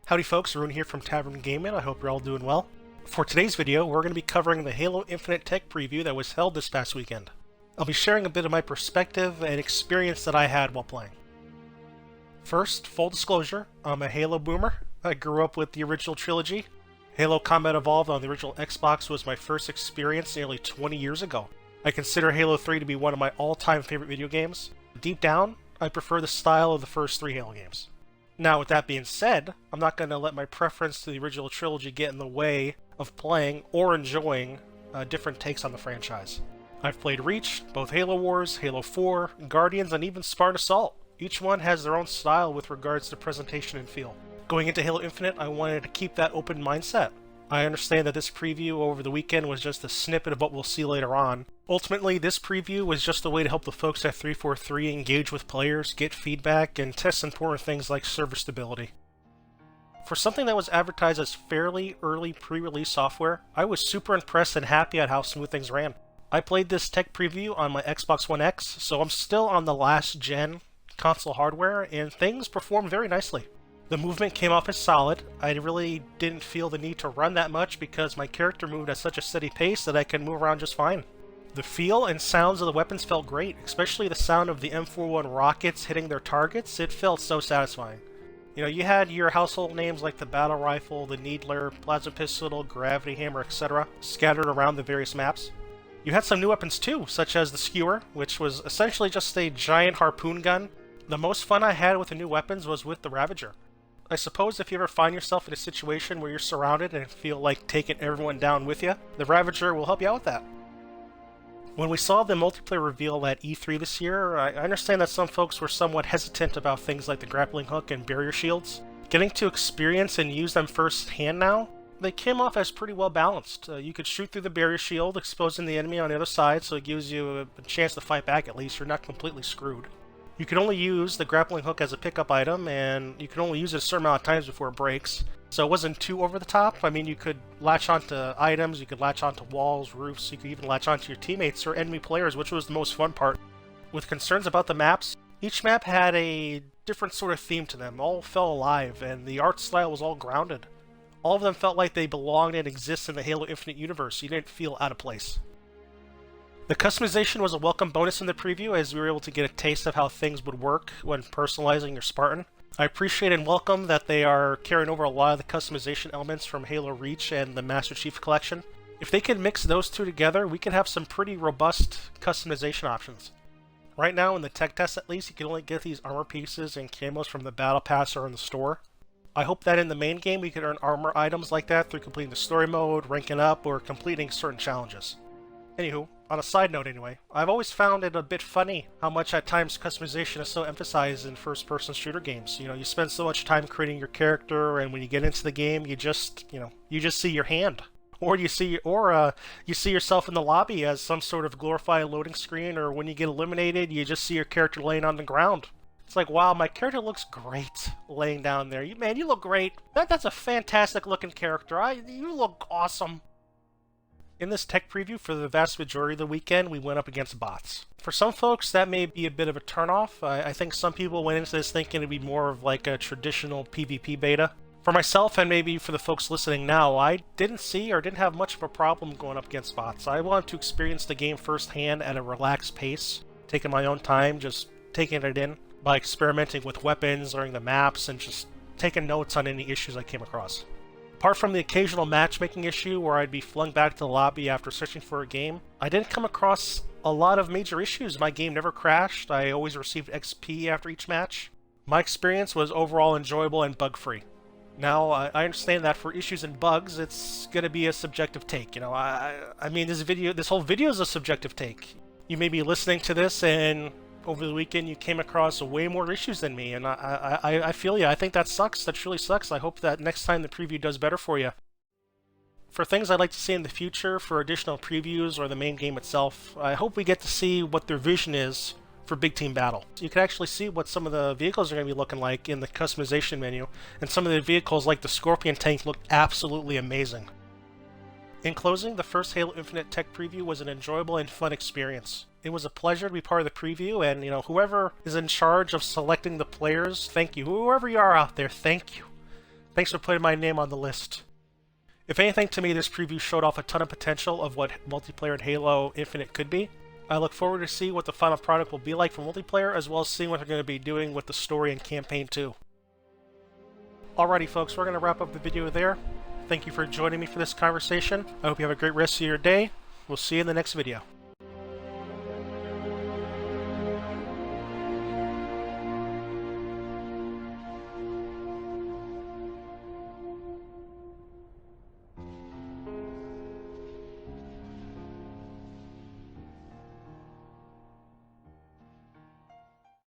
Howdy folks, Rune here from Tavern Gaming. I hope you're all doing well. For today's video, we're going to be covering the Halo Infinite tech preview that was held this past weekend. I'll be sharing a bit of my perspective and experience that I had while playing. First, full disclosure, I'm a Halo boomer. I grew up with the original trilogy. Halo Combat Evolved on the original Xbox was my first experience nearly 20 years ago. I consider Halo 3 to be one of my all-time favorite video games. Deep down, I prefer the style of the first three Halo games. Now, with that being said, I'm not going to let my preference to the original trilogy get in the way of playing or enjoying different takes on the franchise. I've played Reach, both Halo Wars, Halo 4, Guardians, and even Spartan Assault. Each one has their own style with regards to presentation and feel. Going into Halo Infinite, I wanted to keep that open mindset. I understand that this preview over the weekend was just a snippet of what we'll see later on. Ultimately, this preview was just a way to help the folks at 343 engage with players, get feedback, and test important things like server stability. For something that was advertised as fairly early pre-release software, I was super impressed and happy at how smooth things ran. I played this tech preview on my Xbox One X, so I'm still on the last gen console hardware, and things performed very nicely. The movement came off as solid. I really didn't feel the need to run that much because my character moved at such a steady pace that I could move around just fine. The feel and sounds of the weapons felt great, especially the sound of the M41 rockets hitting their targets. It felt so satisfying. You know, you had your household names like the battle rifle, the needler, plasma pistol, gravity hammer, etc. scattered around the various maps. You had some new weapons too, such as the skewer, which was essentially just a giant harpoon gun. The most fun I had with the new weapons was with the Ravager. I suppose if you ever find yourself in a situation where you're surrounded and feel like taking everyone down with you, the Ravager will help you out with that. When we saw the multiplayer reveal at E3 this year, I understand that some folks were somewhat hesitant about things like the grappling hook and barrier shields. Getting to experience and use them firsthand now, they came off as pretty well balanced. You could shoot through the barrier shield, exposing the enemy on the other side, so it gives you a chance to fight back at least. You're not completely screwed. You can only use the grappling hook as a pickup item, and you can only use it a certain amount of times before it breaks. So it wasn't too over the top. I mean, you could latch onto items, you could latch onto walls, roofs, you could even latch onto your teammates or enemy players, which was the most fun part. With concerns about the maps, each map had a different sort of theme to them. All felt alive, and the art style was all grounded. All of them felt like they belonged and exist in the Halo Infinite universe. You didn't feel out of place. The customization was a welcome bonus in the preview, as we were able to get a taste of how things would work when personalizing your Spartan. I appreciate and welcome that they are carrying over a lot of the customization elements from Halo Reach and the Master Chief Collection. If they could mix those two together, we could have some pretty robust customization options. Right now, in the tech test at least, you can only get these armor pieces and camos from the Battle Pass or in the store. I hope that in the main game we could earn armor items like that through completing the story mode, ranking up, or completing certain challenges. Anywho, on a side note anyway, I've always found it a bit funny how much at times customization is so emphasized in first-person shooter games. You know, you spend so much time creating your character, and when you get into the game, you just see your hand. Or you see yourself in the lobby as some sort of glorified loading screen, or when you get eliminated, you just see your character laying on the ground. It's like, wow, my character looks great laying down there. Man, you look great. That's a fantastic looking character. You look awesome. In this tech preview, for the vast majority of the weekend, we went up against bots. For some folks, that may be a bit of a turnoff. I think some people went into this thinking it'd be more of like a traditional PvP beta. For myself, and maybe for the folks listening now, I didn't see or didn't have much of a problem going up against bots. I wanted to experience the game firsthand at a relaxed pace, taking my own time, just taking it in by experimenting with weapons, learning the maps, and just taking notes on any issues I came across. Apart from the occasional matchmaking issue where I'd be flung back to the lobby after searching for a game, I didn't come across a lot of major issues. My game never crashed. I always received XP after each match. My experience was overall enjoyable and bug-free. Now, I understand that for issues and bugs, it's going to be a subjective take. You know, I mean, this whole video is a subjective take. You may be listening to this and over the weekend you came across way more issues than me, and I feel you. I think that sucks. That truly sucks. I hope that next time the preview does better for you. For things I'd like to see in the future, for additional previews or the main game itself, I hope we get to see what their vision is for Big Team Battle. You can actually see what some of the vehicles are going to be looking like in the customization menu, and some of the vehicles like the Scorpion tank look absolutely amazing. In closing, the first Halo Infinite tech preview was an enjoyable and fun experience. It was a pleasure to be part of the preview, and whoever is in charge of selecting the players, thank you. Whoever you are out there, thank you. Thanks for putting my name on the list. If anything, to me, this preview showed off a ton of potential of what multiplayer in Halo Infinite could be. I look forward to see what the final product will be like for multiplayer, as well as seeing what they're going to be doing with the story and campaign too. Alrighty folks, we're going to wrap up the video there. Thank you for joining me for this conversation. I hope you have a great rest of your day. We'll see you in the next video.